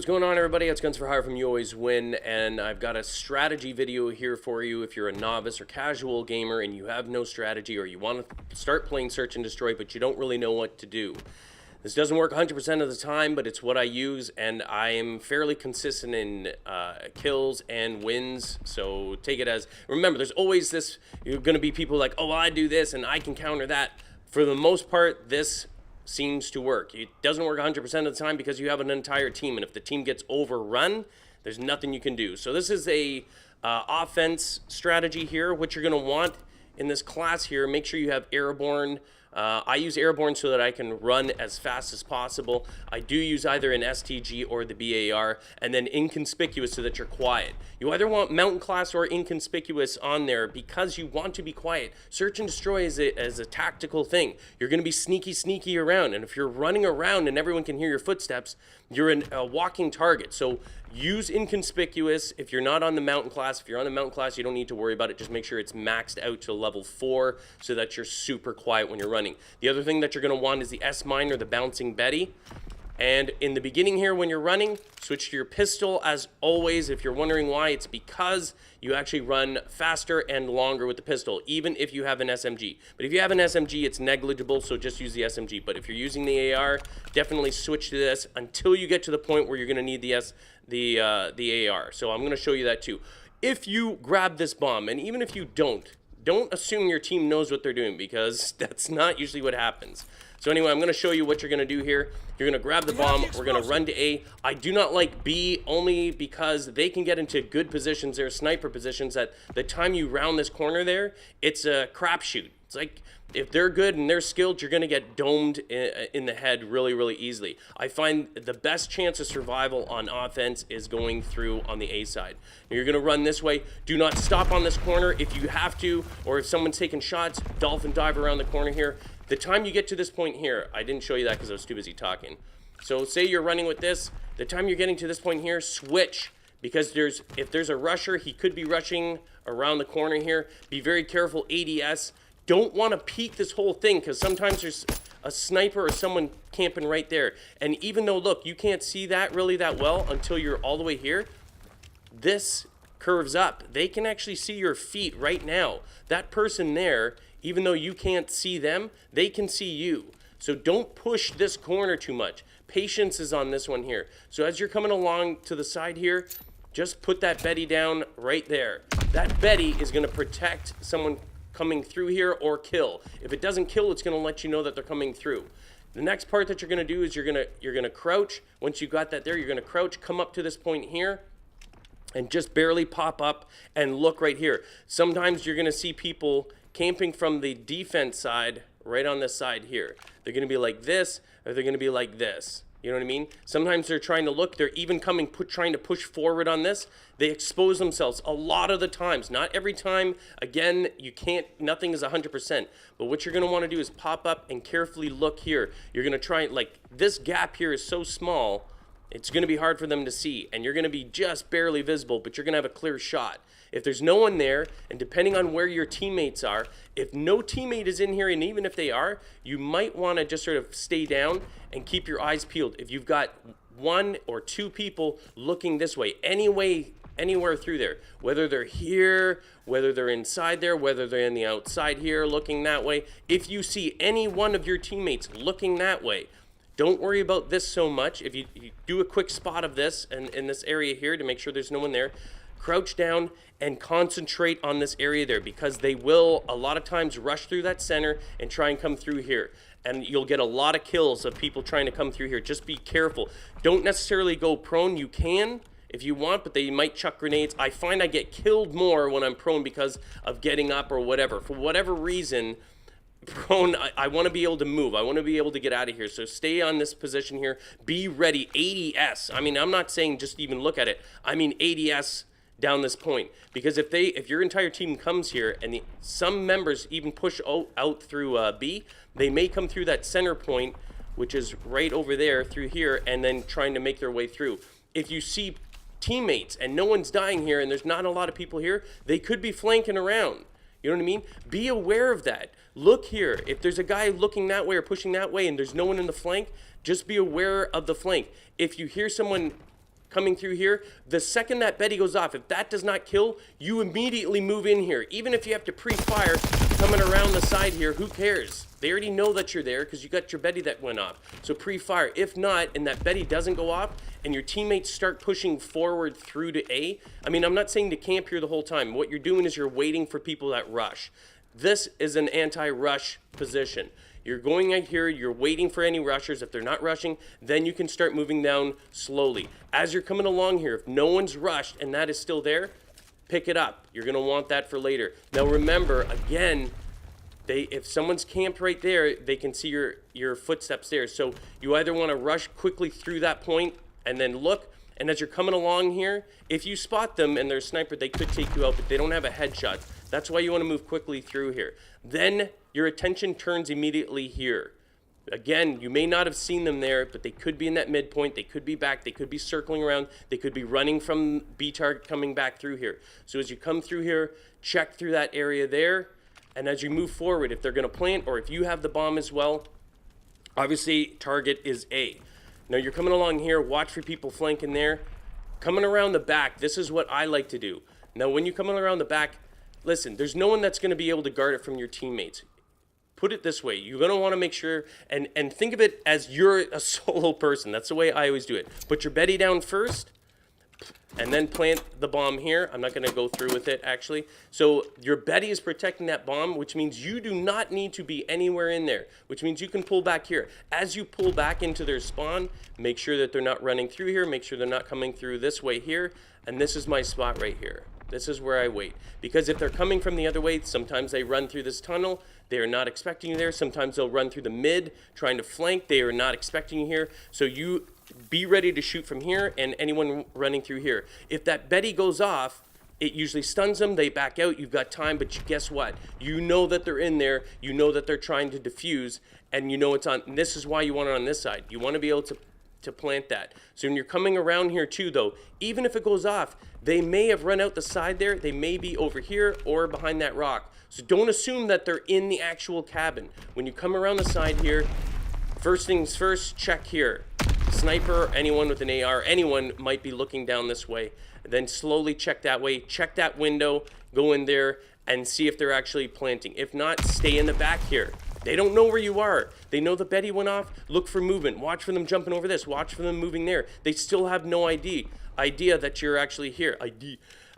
going on, everybody? It's Guns for Hire from YouAlwaysWin, and I've got a strategy video here for you if you're a novice or casual gamer and you have no strategy, or you want to start playing Search and Destroy but you don't really know what to do. This doesn't work 100% of the time, but it's what I use, and I'm fairly consistent in kills and wins, so take it as... Remember, there's always this... You're going to be people like, oh, well, I do this and I can counter that. For the most part, this seems to work. It doesn't work 100% of the time because you have an entire team, and if the team gets overrun, there's nothing you can do. So this is a offense strategy here. What you're going to want in this class here, make sure you have airborne. I use airborne so that I can run as fast as possible. I do use either an STG or the BAR, and then inconspicuous so that you're quiet. You either want mountain class or inconspicuous on there because you want to be quiet. Search and destroy is a tactical thing. You're going to be sneaky around, and if you're running around and everyone can hear your footsteps, you're a walking target. So use inconspicuous if you're not on the mountain class. If you're on the mountain class, you don't need to worry about it. Just make sure it's maxed out to level 4 so that you're super quiet when you're running. The other thing that you're going to want is the S-mine or the bouncing Betty. And in the beginning here, when you're running, switch to your pistol as always. If you're wondering why, it's because you actually run faster and longer with the pistol, even if you have an SMG. But if you have an SMG, it's negligible, so just use the SMG. But if you're using the AR, definitely switch to this until you get to the point where you're going to need the AR. So I'm going to show you that too. If you grab this bomb, and even if you don't assume your team knows what they're doing, because that's not usually what happens. So anyway, I'm going to show you what you're going to do here. You're going to grab the bomb. We're going to run to A. I do not like B only because they can get into good positions. They're sniper positions. At the time you round this corner there, it's a crapshoot. It's like if they're good and they're skilled, you're going to get domed in the head really easily. I find the best chance of survival on offense is going through on the A side. Now you're going to run this way. Do not stop on this corner if you have to, or if someone's taking shots, dolphin dive around the corner here. The time you get to this point here, I didn't show you that because I was too busy talking. So say you're running with this, the time you're getting to this point here, switch. Because if there's a rusher, he could be rushing around the corner here. Be very careful, ADS. Don't want to peek this whole thing because sometimes there's a sniper or someone camping right there. And even though, look, you can't see that really that well until you're all the way here, this curves up. They can actually see your feet right now. That person there, even though you can't see them, they can see you. So don't push this corner too much. Patience is on this one here. So as you're coming along to the side here, just put that Betty down right there. That Betty is going to protect someone coming through here or kill. If it doesn't kill, it's going to let you know that they're coming through. The next part that you're going to do is you're going to crouch. Once you got that there, you're going to crouch, come up to this point here, and just barely pop up and look right here. Sometimes you're going to see people camping from the defense side right on this side here. They're going to be like this, or they're going to be like this. You know what I mean? Sometimes they're trying to look. They're even trying to push forward on this. They expose themselves a lot of the times. Not every time. Again, you can't, nothing is 100%. But what you're going to want to do is pop up and carefully look here. You're going to try, like, this gap here is so small, it's going to be hard for them to see. And you're going to be just barely visible, but you're going to have a clear shot. If there's no one there, and depending on where your teammates are, if no teammate is in here, and even if they are, you might want to just sort of stay down and keep your eyes peeled. If you've got 1 or 2 people looking this way, anywhere through there, whether they're here, whether they're inside there, whether they're in the outside here looking that way, if you see any one of your teammates looking that way, don't worry about this so much. If you do a quick spot of this and in this area here to make sure there's no one there, crouch down and concentrate on this area there, because they will a lot of times rush through that center and try and come through here. And you'll get a lot of kills of people trying to come through here. Just be careful. Don't necessarily go prone. You can if you want, but they might chuck grenades. I find I get killed more when I'm prone because of getting up or whatever. For whatever reason, prone, I want to be able to move. I want to be able to get out of here. So stay on this position here. Be ready. ADS. I mean, I'm not saying just even look at it. I mean ADS down this point, because if your entire team comes here and some members even push out through B, they may come through that center point, which is right over there through here, and then trying to make their way through. If you see teammates and no one's dying here and there's not a lot of people here, they could be flanking around. You know what I mean? Be aware of that. Look here. If there's a guy looking that way or pushing that way and there's no one in the flank, just be aware of the flank. If you hear someone coming through here, the second that Betty goes off, if that does not kill, you immediately move in here. Even if you have to pre-fire coming around the side here, who cares? They already know that you're there because you got your Betty that went off. So pre-fire. If not, and that Betty doesn't go off, and your teammates start pushing forward through to A, I mean, I'm not saying to camp here the whole time. What you're doing is you're waiting for people that rush. This is an anti-rush position. You're going out here, you're waiting for any rushers. If they're not rushing, then you can start moving down slowly. As you're coming along here, if no one's rushed and that is still there, pick it up. You're gonna want that for later. Now remember, again, if someone's camped right there, they can see your footsteps there. So you either wanna rush quickly through that point and then look, and as you're coming along here, if you spot them and they're a sniper, they could take you out, but they don't have a headshot. That's why you wanna move quickly through here. Then your attention turns immediately here. Again, you may not have seen them there, but they could be in that midpoint, they could be back, they could be circling around, they could be running from B target coming back through here. So as you come through here, check through that area there, and as you move forward, if they're gonna plant or if you have the bomb as well, obviously target is A. Now you're coming along here, watch for people flanking there. Coming around the back, this is what I like to do. Now when you're coming around the back, listen, there's no one that's gonna be able to guard it from your teammates. Put it this way, you're gonna wanna make sure, and think of it as you're a solo person. That's the way I always do it. Put your Betty down first, and then plant the bomb here. I'm not gonna go through with it, actually. So your Betty is protecting that bomb, which means you do not need to be anywhere in there, which means you can pull back here. As you pull back into their spawn, make sure that they're not running through here, make sure they're not coming through this way here, and this is my spot right here. This is where I wait. Because if they're coming from the other way, sometimes they run through this tunnel. They are not expecting you there. Sometimes they'll run through the mid, trying to flank. They are not expecting you here. So you be ready to shoot from here and anyone running through here. If that Betty goes off, it usually stuns them. They back out. You've got time, but guess what? You know that they're in there. You know that they're trying to defuse, and you know it's on. And this is why you want it on this side. You want to be able to plant that. So when you're coming around here too, though, even if it goes off, they may have run out the side there. They may be over here or behind that rock. So don't assume that they're in the actual cabin. When you come around the side here, first things first, check here. Sniper, anyone with an AR, anyone might be looking down this way. Then slowly check that way, check that window, go in there and see if they're actually planting. If not, stay in the back here. They don't know where you are. They know the Betty went off. Look for movement. Watch for them jumping over this. Watch for them moving there. They still have no idea that you're actually here.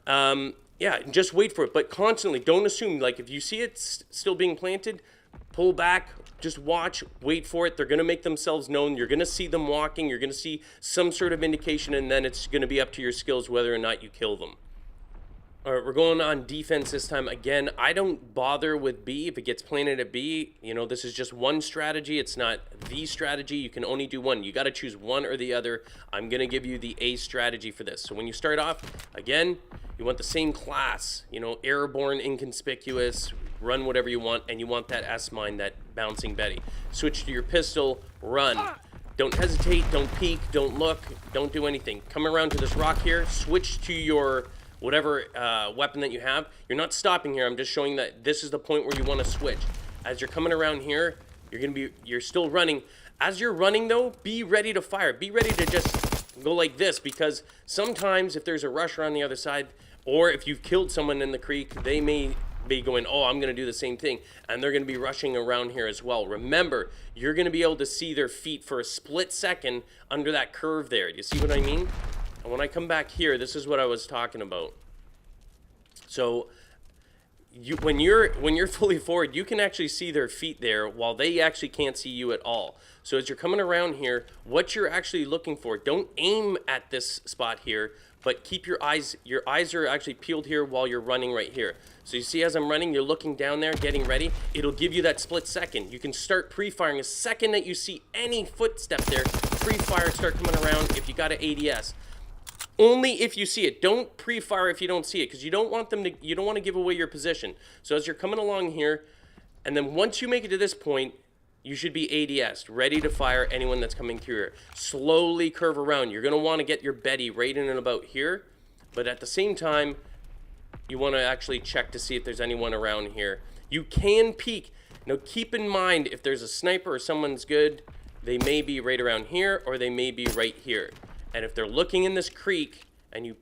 Yeah, just wait for it. But constantly, don't assume. Like if you see it still being planted, pull back. Just watch. Wait for it. They're going to make themselves known. You're going to see them walking. You're going to see some sort of indication, and then it's going to be up to your skills whether or not you kill them. All right, we're going on defense this time. Again, I don't bother with B. If it gets planted at B, you know, this is just one strategy. It's not the strategy. You can only do one. You got to choose one or the other. I'm going to give you the A strategy for this. So when you start off, again, you want the same class, you know, airborne, inconspicuous, run whatever you want, and you want that S-mine, that bouncing Betty. Switch to your pistol, run. Don't hesitate, don't peek, don't look, don't do anything. Come around to this rock here, switch to your whatever weapon that you have. You're not stopping here. I'm just showing that this is the point where you want to switch. As you're coming around here, you're still running. As you're running though, be ready to fire. Be ready to just go like this, because sometimes if there's a rusher on the other side, or if you've killed someone in the creek, they may be going, oh, I'm going to do the same thing, and they're going to be rushing around here as well. Remember, you're going to be able to see their feet for a split second under that curve there. Do you see what I mean? And when I come back here, this is what I was talking about. So when you're fully forward, you can actually see their feet there while they actually can't see you at all. So as you're coming around here, what you're actually looking for, don't aim at this spot here, but keep your eyes are actually peeled here while you're running right here. So you see as I'm running, you're looking down there, getting ready. It'll give you that split second. You can start pre-firing. A second that you see any footstep there, pre-fire, start coming around if you got an ADS. Only if you see it. Don't pre-fire if you don't see it, because you don't want to give away your position. So as you're coming along here, and then once you make it to this point, you should be ADS, ready to fire anyone that's coming through here. Slowly curve around. You're going to want to get your Betty right in and about here, but at the same time, you want to actually check to see if there's anyone around here. You can peek. Now keep in mind, if there's a sniper or someone's good, they may be right around here, or they may be right here. And if they're looking in this creek and you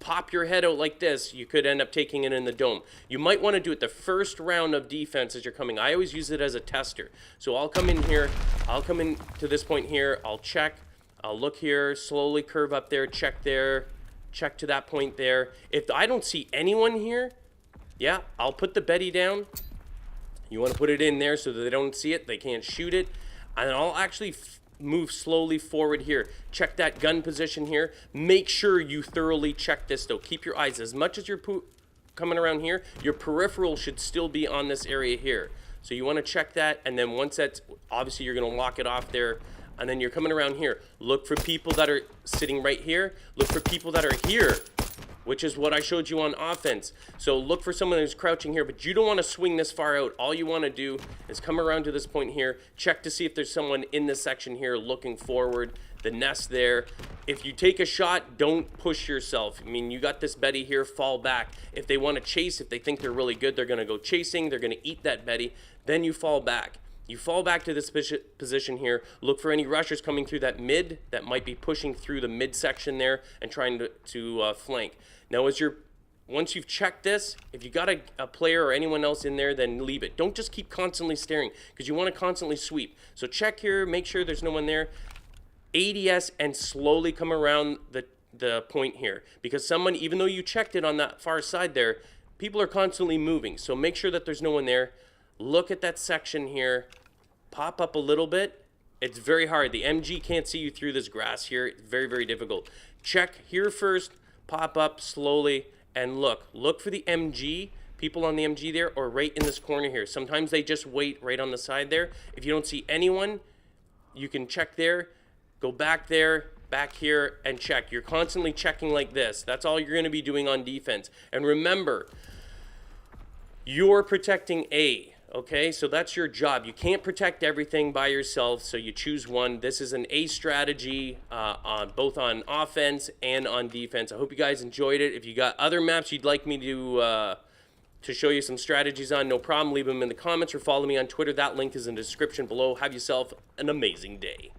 pop your head out like this, you could end up taking it in the dome. You might want to do it the first round of defense as you're coming. I always use it as a tester. So I'll come in here, I'll come in to this point here, I'll check, I'll look here, slowly curve up there, check to that point there. If I don't see anyone here, yeah, I'll put the Betty down. You want to put it in there so that they don't see it, they can't shoot it. And I'll actually move slowly forward here. Check that gun position here. Make sure you thoroughly check this though. Keep your eyes, as much as you're coming around here, your peripheral should still be on this area here. So you want to check that, and then once that's, obviously you're going to lock it off there, and then you're coming around here. Look for people that are sitting right here. Look for people that are here, which is what I showed you on offense. So look for someone who's crouching here, but you don't want to swing this far out. All you want to do is come around to this point here, check to see if there's someone in this section here looking forward, the nest there. If you take a shot, don't push yourself. I mean, you got this Betty here, fall back. If they want to chase, if they think they're really good, they're going to go chasing, they're going to eat that Betty, then you fall back. You fall back to this position here, look for any rushers coming through that mid that might be pushing through the mid section there and trying to flank. Now once you've checked this, if you got a player or anyone else in there, then leave it. Don't just keep constantly staring, because you want to constantly sweep. So check here, make sure there's no one there. ADS and slowly come around the point here, because someone, even though you checked it on that far side there, people are constantly moving. So make sure that there's no one there. Look at that section here, pop up a little bit. It's very hard. The MG can't see you through this grass here. It's very, very difficult. Check here first, pop up slowly, and look for the MG, people on the MG there, or right in this corner here. Sometimes they just wait right on the side there. If you don't see anyone, you can check there, go back there, back here, and check. You're constantly checking like this. That's all you're going to be doing on defense. And remember, you're protecting A. Okay, so that's your job. You can't protect everything by yourself, so you choose one. This is an A strategy both on offense and on defense. I hope you guys enjoyed it. If you got other maps you'd like me to show you some strategies on, no problem. Leave them in the comments or follow me on Twitter. That link is in the description below. Have yourself an amazing day.